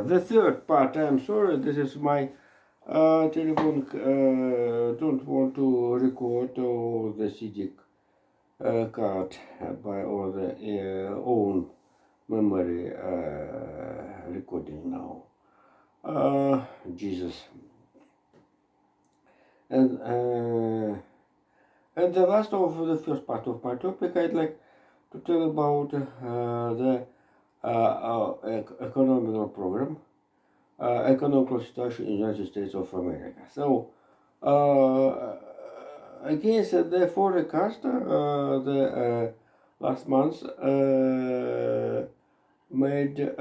The third part, I'm sorry, this is my telephone don't want to record all the CD card by all the own memory recording now. Jesus. And the last of the first part of my topic, I'd like to tell about the economical program, economical situation in the United States of America. So, against the forecast, the last month made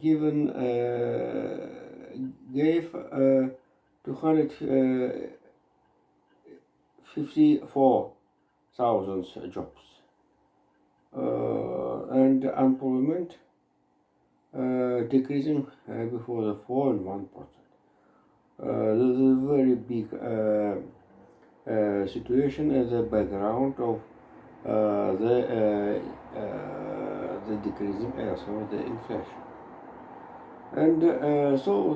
gave 254,000 jobs, and unemployment decreasing before the 4.1%. This is a very big situation as a background of the decreasing also the inflation. And so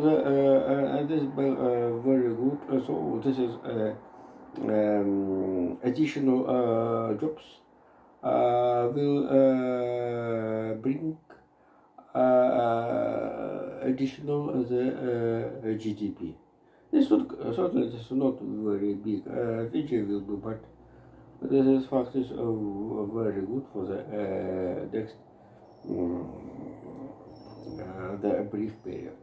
this is very good. So this is additional jobs will bring additional the GDP. This not certainly this is not very big figure will be, but this is fact is very good for the next the brief period.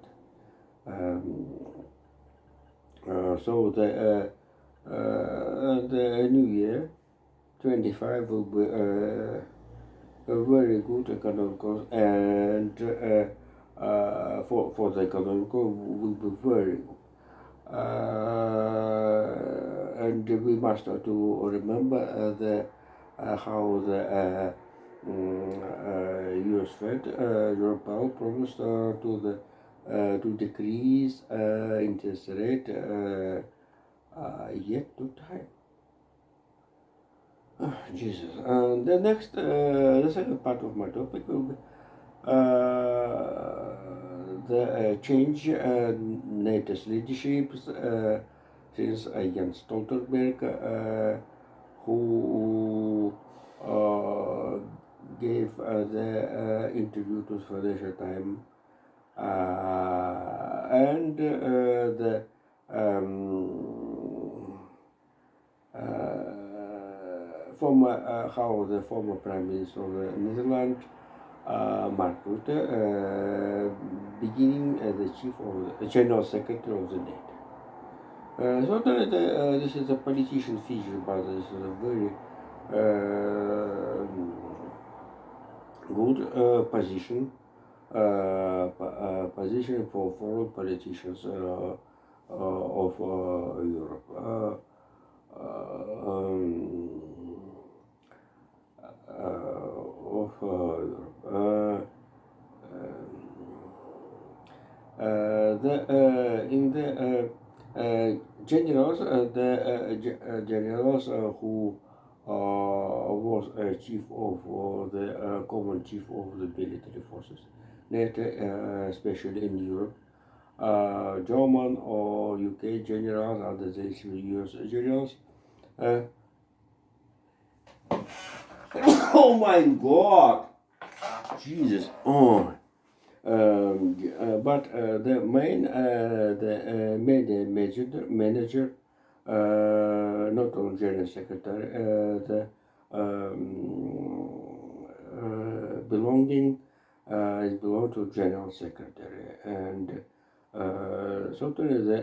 So the new year 25 will be a very good economical, and for the economical will be very good. And we must to remember how the U.S. Fed, Jerome Powell, promised to decrease interest rate, yet no time. Jesus. The next, the second part of my topic will be the change NATO's leadership since Jens Stoltenberg, who gave the interview to Financial Times, and the former Prime Minister of the Netherlands, Mark Rutte, beginning as the chief of the General Secretary of the NATO. So this is a politician figure, but this is a very good position for foreign politicians of Europe. In the generals, generals who was chief of the common chief of the military forces, NATO, especially in Europe, German or UK generals and the US generals. Oh my God, Jesus! Oh. But the main manager, not only general secretary, the belong to general secretary, and certainly the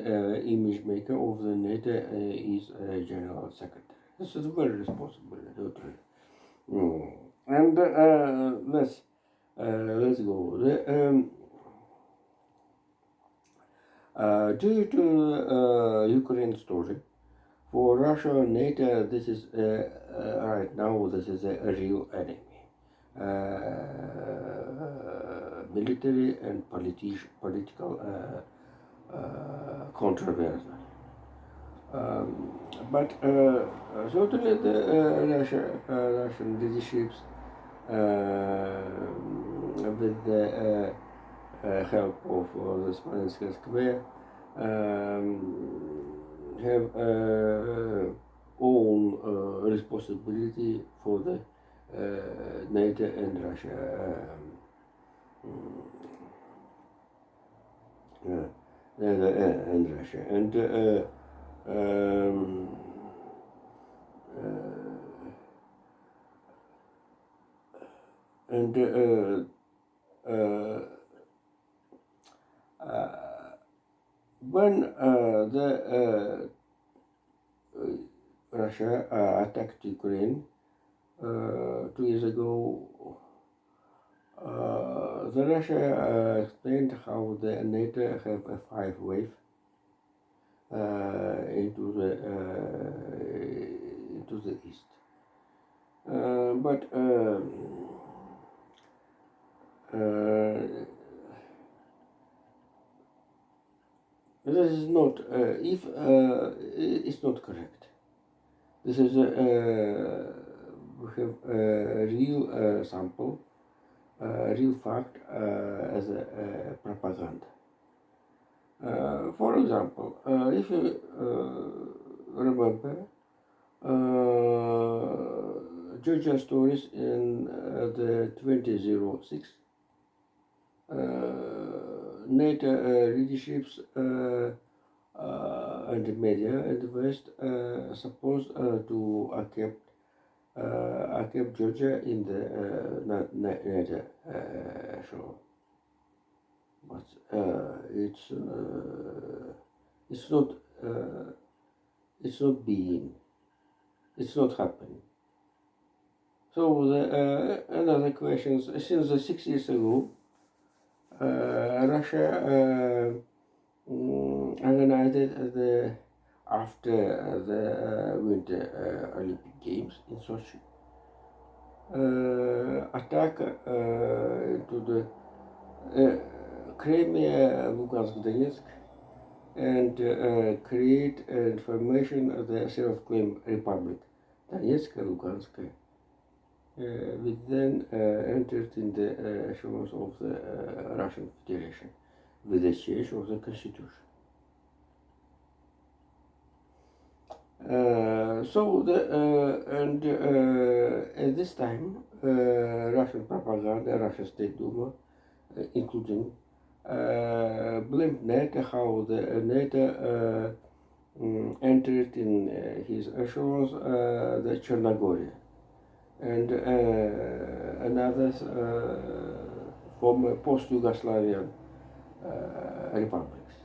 image maker of the NATO is general secretary. This is very responsible, totally. And let's go. Due to Ukraine story, for Russia and NATO, this is right now this is a real enemy, military and political controversy. But certainly the Russian leaderships with the help of the Smolensk Square, have own responsibility for the NATO and Russia. And Russia um, and when the Russia attacked Ukraine 2 years ago, the Russia explained how the NATO have a 5 wave into the east, but this is not if it's not correct. This is we have a real sample, real fact as a propaganda. For example, if you remember Georgia stories in the 2006, NATO leaderships and the media in the West supposed to kept Georgia in the NATO show, but it's not being, it's not happening. So the another questions since the 6 years ago, Russia organized the after the Winter Olympic Games in Sochi attack to the Crimea, Lugansk, Donetsk, and create information of the self-claimed Republic Donetsk and Lugansk, which then entered in the shores of the Russian Federation with the change of the constitution. So at this time, Russian propaganda, Russian State Duma, including blamed NATO how the NATO entered in his echelons the Chernogoria and another former post-Yugoslavian republics,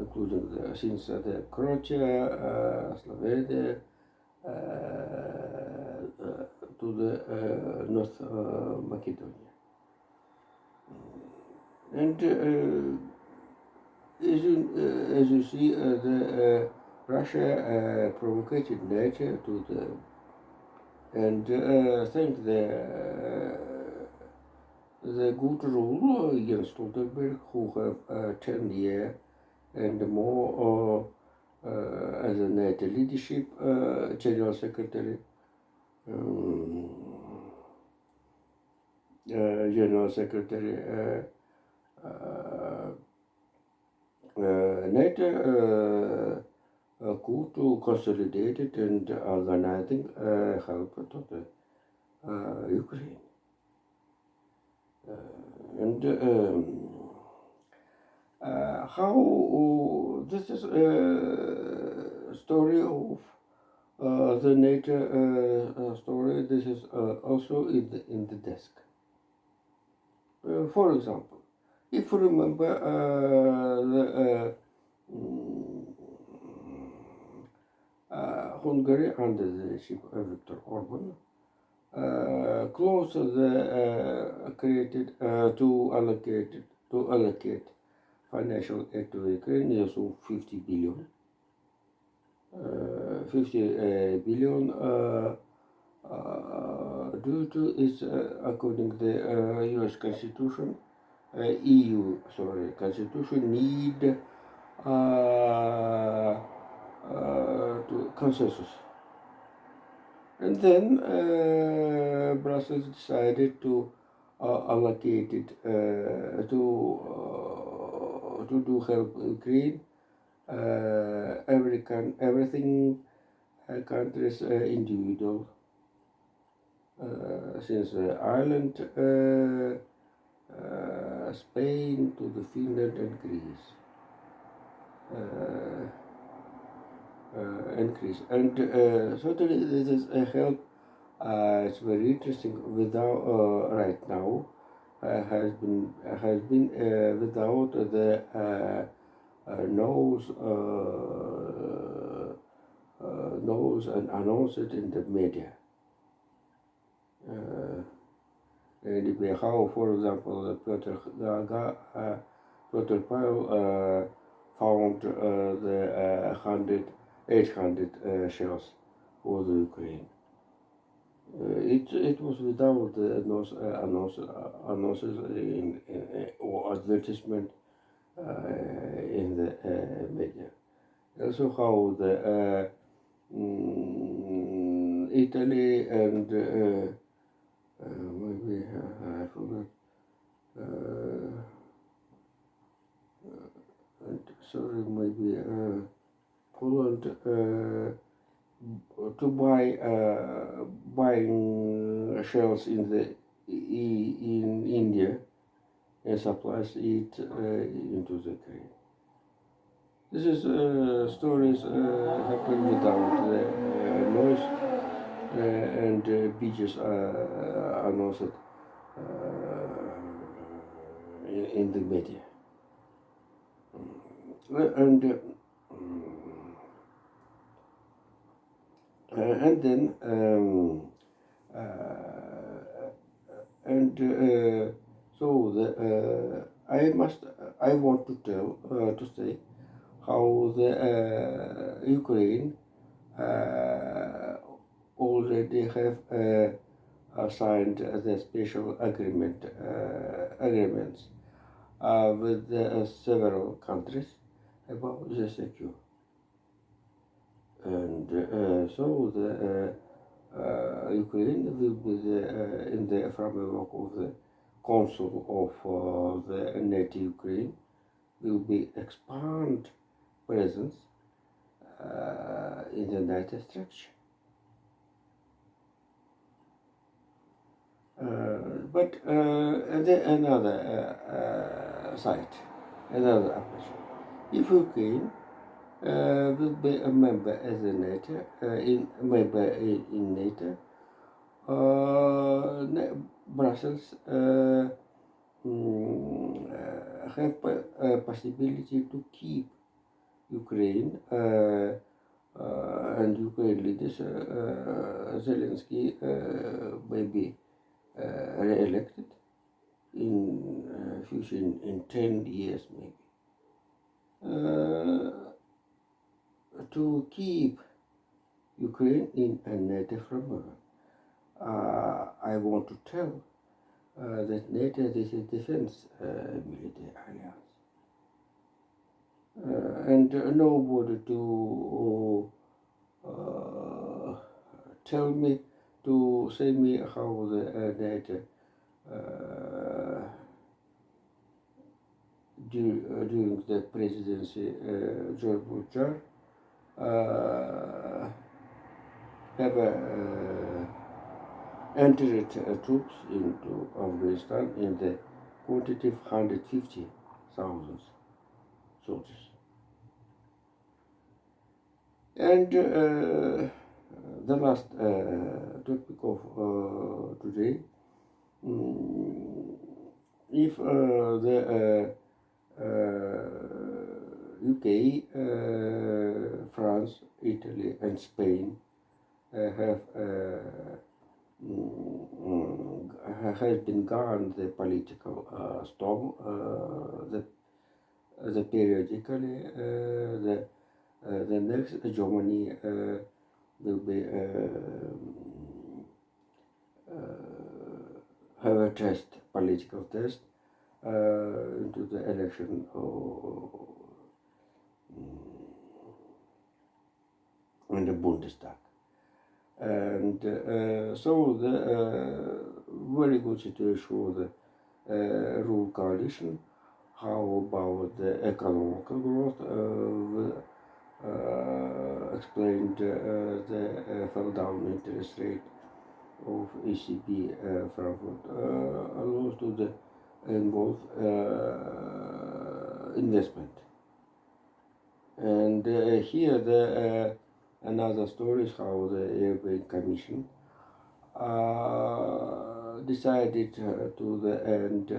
including since the Croatia, Slovenia, to the North Macedonia. And as you see, the Russia provocated NATO to the and thank the good rule Jens Stoltenberg, who have 10 years and more as a NATO leadership general secretary. General Secretary NATO could consolidate it and organizing help to the Ukraine. And how this is a story of the NATO story. This is also in the desk. For example, if you remember Hungary under the leadership of Viktor Orban closed the created to allocate financial aid to Ukraine, so 50 billion. 50 billion due to its, according to the US Constitution, EU Constitution need to consensus. And then Brussels decided to allocated to do help Ukraine. Everything countries individual, since Ireland, Spain to the Finland and Greece. Increase and certainly this is a help. It's very interesting. Without right now has been without the knows and announced it in the media. And how, for example, Piotr Pavel found the 800 shells for the Ukraine. It was without the annonces or advertisement in the media. Also, how the Italy and maybe I forgot. And sorry, maybe Poland to buying shells in India and supplies it into the Ukraine. This is stories happen without the noise and beaches announced in the media. And then so the I want to tell to say how the Ukraine already have signed the special agreements with several countries about the secure. And so the Ukraine will be in the framework of the Council of the NATO Ukraine will be expand presence in the NATO structure. But another side, another approach. If Ukraine will be a member as a NATO, in NATO, Brussels have a possibility to keep Ukraine and Ukraine leaders, Zelensky maybe re-elected in future in 10 years maybe. To keep Ukraine in a NATO framework. I want to tell that NATO is a defense military alliance. And nobody to tell me, to say me how the NATO during the presidency George Bush have entered troops into Afghanistan in the quantity of 150,000 soldiers. And the last topic of today, if the UK, France, Italy, and Spain have has been gone the political storm, the periodically the next Germany will be have a test, political test into the election in the Bundestag. And so the very good situation for the rural coalition. How about the economical growth? Explained the fell down interest rate of ECB Frankfurt allows to the involve investment. And here the another story is how the European Commission decided to the end